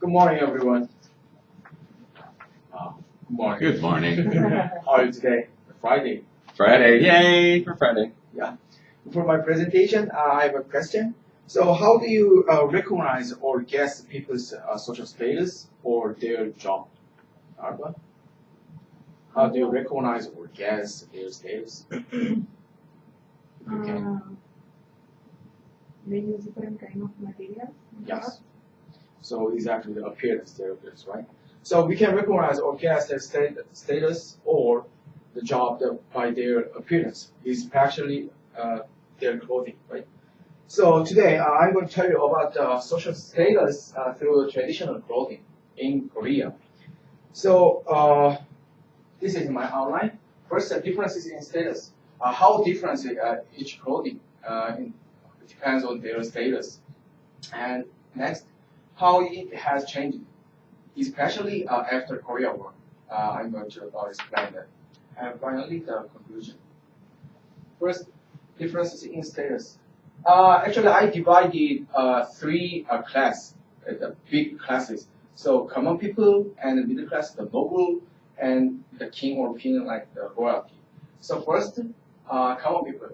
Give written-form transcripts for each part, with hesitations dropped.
Good morning, everyone. Good morning. Good morning. How are you today? Friday. Friday. Yay for Friday. Yeah. For my presentation, I have a question. So, how do you recognize or guess people's social status or their job? Arba? How do you recognize or guess their status? You can. They use different kind of materials. Yes. So exactly the appearance there is, right? So we can recognize or guess their status or the job by their appearance, especially their clothing, right? So today I'm going to tell you about social status through traditional clothing in Korea. So this is my outline. First, the differences in status. How different each clothing it depends on their status. And next, how it has changed, especially after Korea War. I'm going to explain that. And finally, the conclusion. First, differences in status. Actually, I divided three classes, the big classes. So common people and the middle class, the noble, and the king or queen, like the royalty. So first, common people.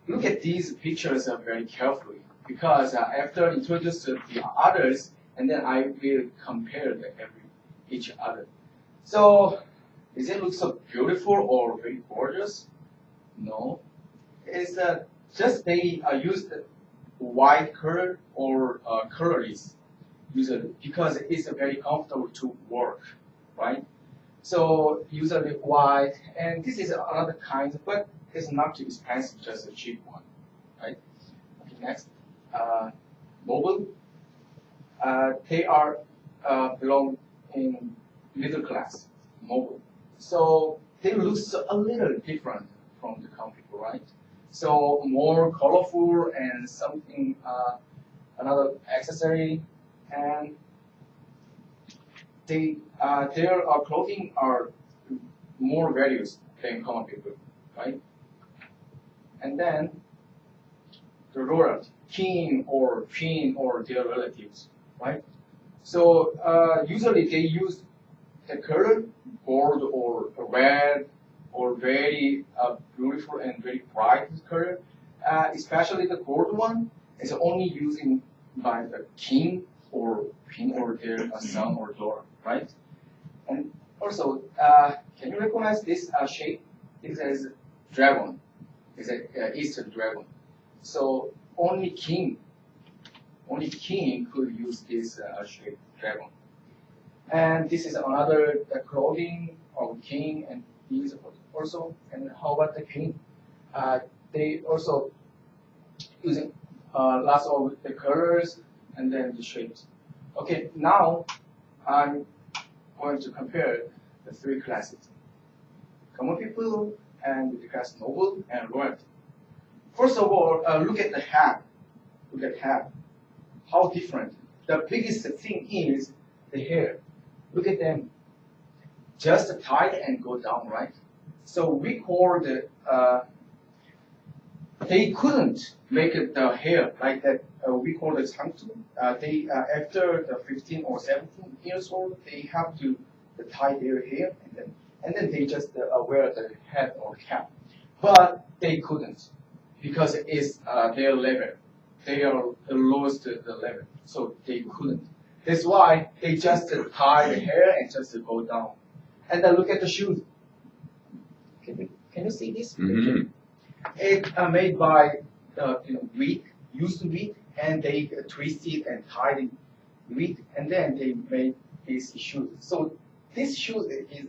Look at these pictures very carefully because after introduce the others, and then I will compare each other. So, does it look so beautiful or very gorgeous? No. It's just they use the white color or colorless usually because it's very comfortable to work, right? So usually white, and this is another kind, but it's not too expensive, just a cheap one, right? Okay, next, mobile. They are belong in middle class, mobile. So they look a little different from the common people, right? So more colorful and something, another accessory, and their clothing are more values than common people, right? And then the royalty, king or queen or their relatives, right? So usually they use the color gold or red or very beautiful and very bright color. Especially the gold one is only using by the king or queen or their son or daughter, right? And also, can you recognize this shape? It is dragon. It's an Eastern dragon. So only king could use this shape dragon. And this is another clothing of king and these also. And how about the queen? They also using lots of the colors and then the shapes. Okay, now I'm going to compare the three classes: common people and the class noble and royalty. First of all, look at the hat. Look at hat. How different. The biggest thing is the hair. Look at them. Just tied and go down, right? So we call they couldn't make it the hair like that. We call it 상투. They after the 15 or 17 years old, they have to tie their hair and then they just wear the hat or cap. But they couldn't because it's their level. They are lowest the level, so they couldn't. That's why they just tie the hair and just go down. And then look at the shoes. Can you see this? Mm-hmm. It's made by wheat, used wheat, and they twist it and tie the wheat, and then they made these shoes. So this shoe is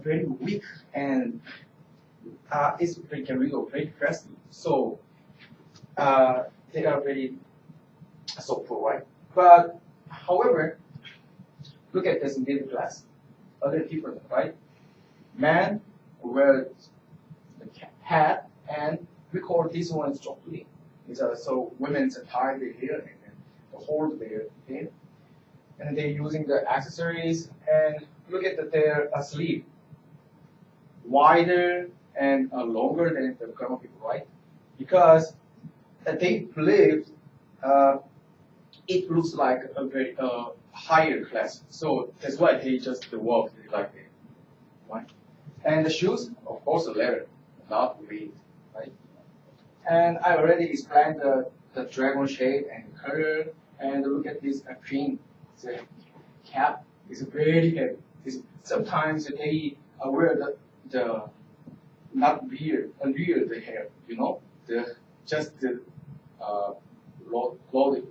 very weak and it's very wriggle very fastly. So they are very so poor, right? But however, look at this middle class, a little different, right? Man wears the hat, and we call this one chokli. So women tie their hair and then hold their hair, and they're using the accessories. And look at their sleeve, wider and longer than the common people, right? Because they believe it looks like a very higher class. So that's why they just walk like that, right? And the shoes, of course, leather, not wood, right? And I already explained the dragon shape and color. And look at this queen. The cap is very heavy. Sometimes they wear the not real the hair, you know, the just the loaded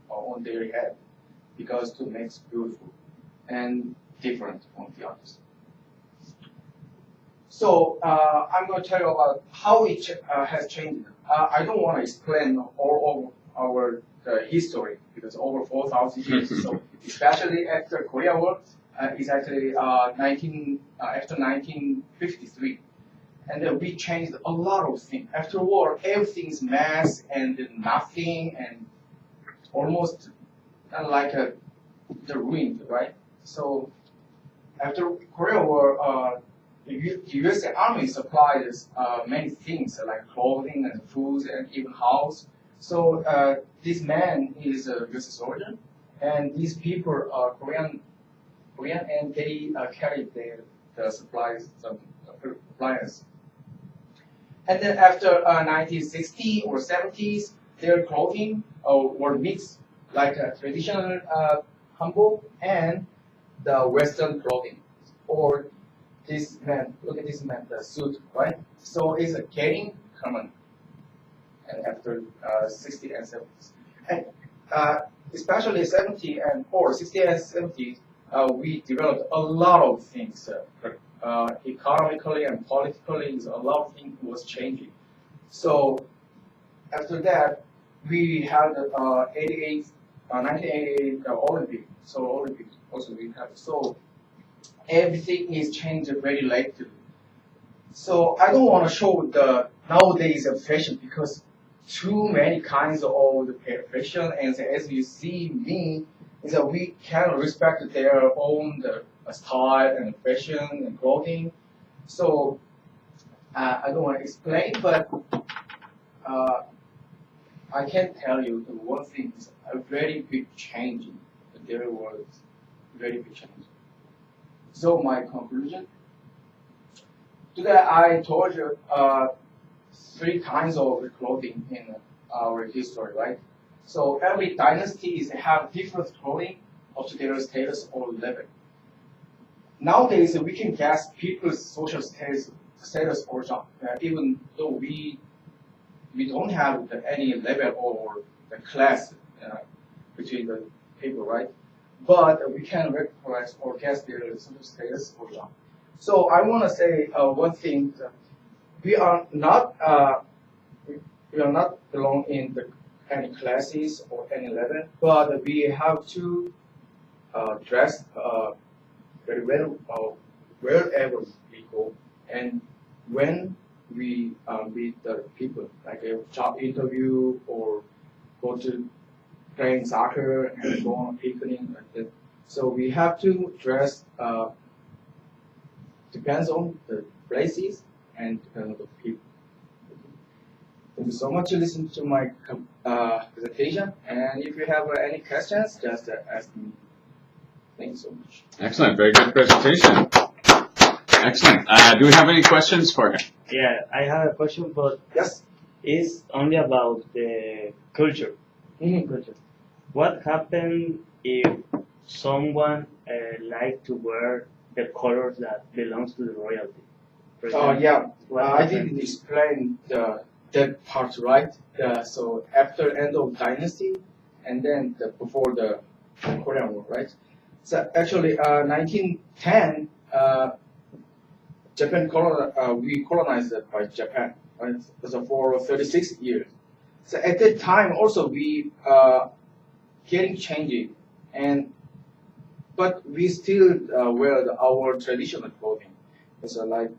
on their head because to make beautiful and different from the others. So I'm going to tell you about how it has changed. I don't want to explain all of our history because over 4,000 years. So especially after Korea War, is actually after 1953. And then we changed a lot of things. After war, everything's mass and nothing and almost like the ruined, right? So after Korea War, the U.S. Army supplied many things like clothing and food and even house. So this man is a U.S. soldier, and these people are Korean, and they carry the supplies, some appliances. And then after 1960 or 70s, their clothing were mixed, like traditional hanbok and the Western clothing. Or this man, look at this man, the suit, right? So it's getting common. And after 60 and 70s. And especially 70 and or 60 and 70s, we developed a lot of things. Economically and politically, a lot of things was changing. So after that, we had 1988 Olympic. So Olympic also we have. So everything is changed very lately. So I don't want to show the nowadays of fashion because too many kinds of the fashion, and as you see me, is that we can respect their own style and fashion and clothing. So I don't want to explain, but I can tell you the one thing is a very big change. There was very big change. So my conclusion. Today I told you three kinds of clothing in our history, right? So every dynasty have different clothing up to their status or level. Nowadays we can guess people's social status or job, even though we don't have any level or the class between the people, right? But we can recognize or guess their social status or job. So I want to say one thing: that we are not belong in any classes or any level, but we have to dress very well wherever we go, and when we meet the people, like a job interview or go to playing soccer and go on a picnic like that. So we have to dress. Depends on the places and depends on the people. Thank you so much to listen to my presentation. And if you have any questions, just ask me. Thank you so much. Excellent. Very good presentation. Excellent. Do we have any questions for him? Yeah, I have a question, but Yes. it's only about the culture. Culture. What happens if someone like to wear the colors that belongs to the royalty? For example, Yeah. what I happens? didn't explain that part right. So after end of dynasty, and then before the Korean War, right? So actually, 1910, we colonized it by Japan, right? So for 36 years. So at that time, also we getting changing, but we still wear our traditional clothing. So like.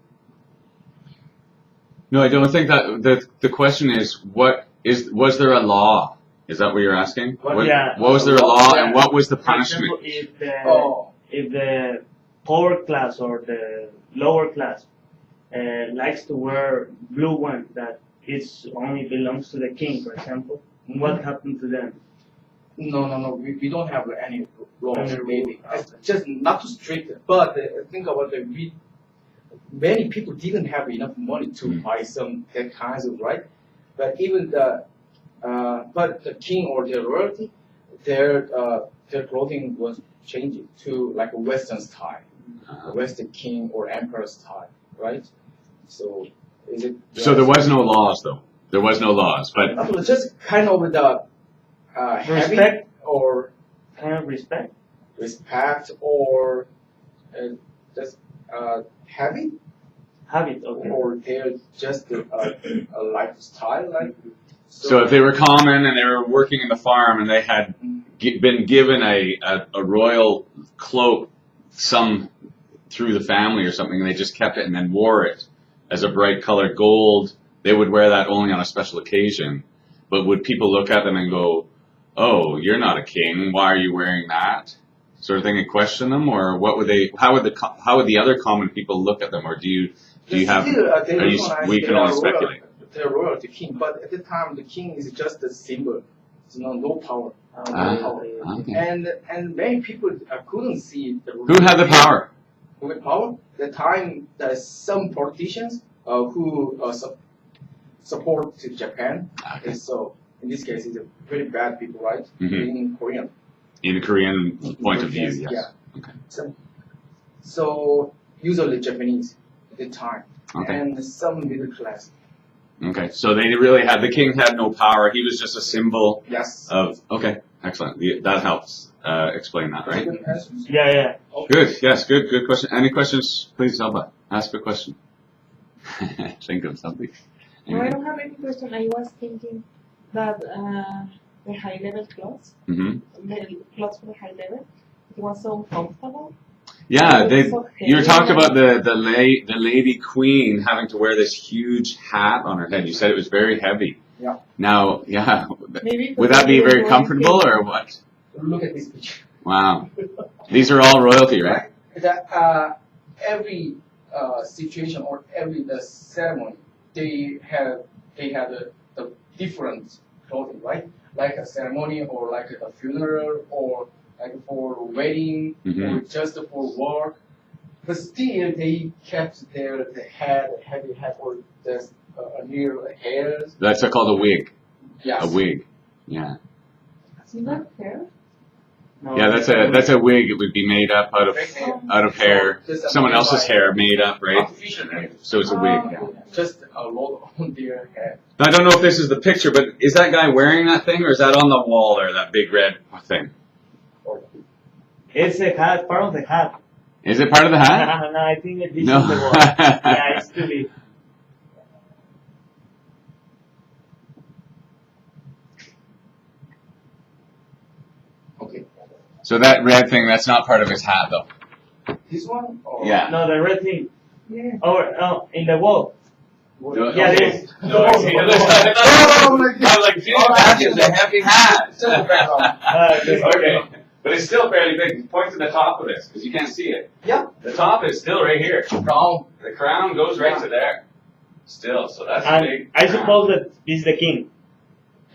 No, I don't think that the question is was there a law? Is that what you're asking? Yeah. What was there a law Yeah. and what was the For punishment? example, if the poor class or the lower class likes to wear blue one that it's only belongs to the king, for example, what happened to them? No. We don't have any laws, Any maybe. rule. It's just not too strict. But think about it. Many people didn't have enough money to buy some that kinds of right. But even but the king or the royalty, their clothing was changing to like a Western style, a Western king or emperor style, right? So is it? So there was no laws, though. There was no laws, but It was just kind of the habit Respect. or Kind of respect. respect or just habit Habit. Okay. or they're just a lifestyle like. so if they were common and they were working in the farm and they had been given a royal cloak, some through the family or something, and they just kept it and then wore it as a bright colored gold, they would wear that only on a special occasion. But would people look at them and go, "Oh, you're not a king. Why are you wearing that?" Sort of thing, and question them, or what would they? How would the other common people look at them, or do you have? We can only speculate. They're royalty king, but at the time the king is just a symbol. It's no power. Okay. And many people couldn't see the. Who had the power? Who had power? The time there's some politicians who support to Japan. Okay. And so in this case, it's a very bad people, right? Mhm. In Korean. In a Korean point of view, yes. Yeah. Okay. So usually Japanese at the time, Okay. and some middle class. Okay. So they really had the king had no power. He was just a symbol Yes. of. Okay. Excellent. That helps explain that, right? Good answers. Yeah. Okay. Good. Yes. Good question. Any questions, please, Alba? Ask a question. Think of something. No, I don't have any question. I was thinking that the high level clothes, Mm-hmm. the clothes for the high level, it was so comfortable. Yeah, It was so you were heavy talking about and- the lady queen having to wear this huge hat on her head. You said it was very heavy. Yeah. Now, yeah, Maybe would that be because very they were comfortable going or what? Look at this picture. Wow, these are all royalty, right? That every situation or every ceremony, they have the different clothing, right? Like a ceremony or like a funeral or like for wedding or just for work. But still, they kept the heavy head or the near hairs. That's called a wig. Yes. A wig. Yeah. Is that fair? No, Yeah, that's a wig. It would be made up out of hair, someone else's hair made up, right? Artificial. So it's a wig. Just a lot on their head. I don't know if this is the picture, but is that guy wearing that thing, or is that on the wall there, that big red thing? It's a hat, part of the hat. Is it part of the hat? No, I think that this No. is the one. Yeah, it's too big. Okay. So that red thing, that's not part of his hat, though. This one? Or Yeah. No, the red thing. Yeah. Oh, in the wall. No, Yeah, okay. it is. No, it's the other side. Oh my God. I was like, dude, that is a heavy hat. Still background. Okay. But it's still fairly big. Point to the top of this, because you can't see it. Yeah. The top is still right here. Brown. The crown goes right to there. Still, so that's a And big I crown. suppose that this is the king.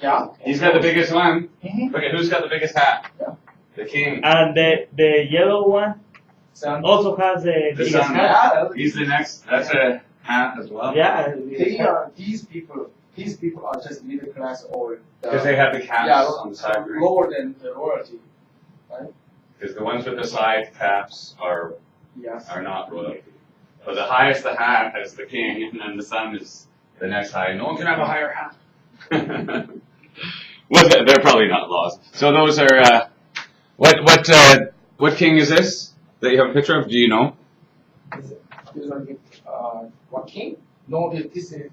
Yeah. He's got the biggest one. Mhm. Look at who's got the biggest hat. Yeah. The king. And the yellow one Sun. also has the The biggest sun. hat. Yeah. He's the next. That's a hat as well. Yeah. These people are just middle class or Because they have the caps yeah, on the side. Right? lower than the royalty. Because the ones with the side caps are Yes. not royalty. But the highest the hat is the king, and then the sun is the next high. No one can have a higher hat. Well, they're probably not laws. So those are what king is this that you have a picture of? Do you know? What king? No, this is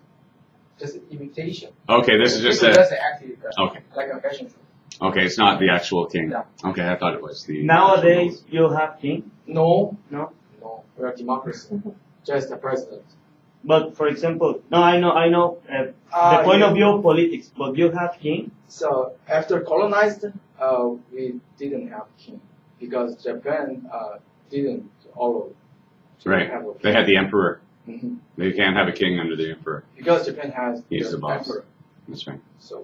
just an imitation. Okay, this is just a. Just active, Okay, like a fashion show. okay, it's not the actual king. Yeah. Okay, I thought it was the. Nowadays, you have king. No. No? No, we're a democracy. Just the president. But for example, no, I know the point of view of politics, but you have king. So after colonized, we didn't have king because Japan didn't allow to Right. have a king. They had the emperor. Mhm. They can't have a king under the emperor. Because Japan has He's the boss. emperor. That's right. So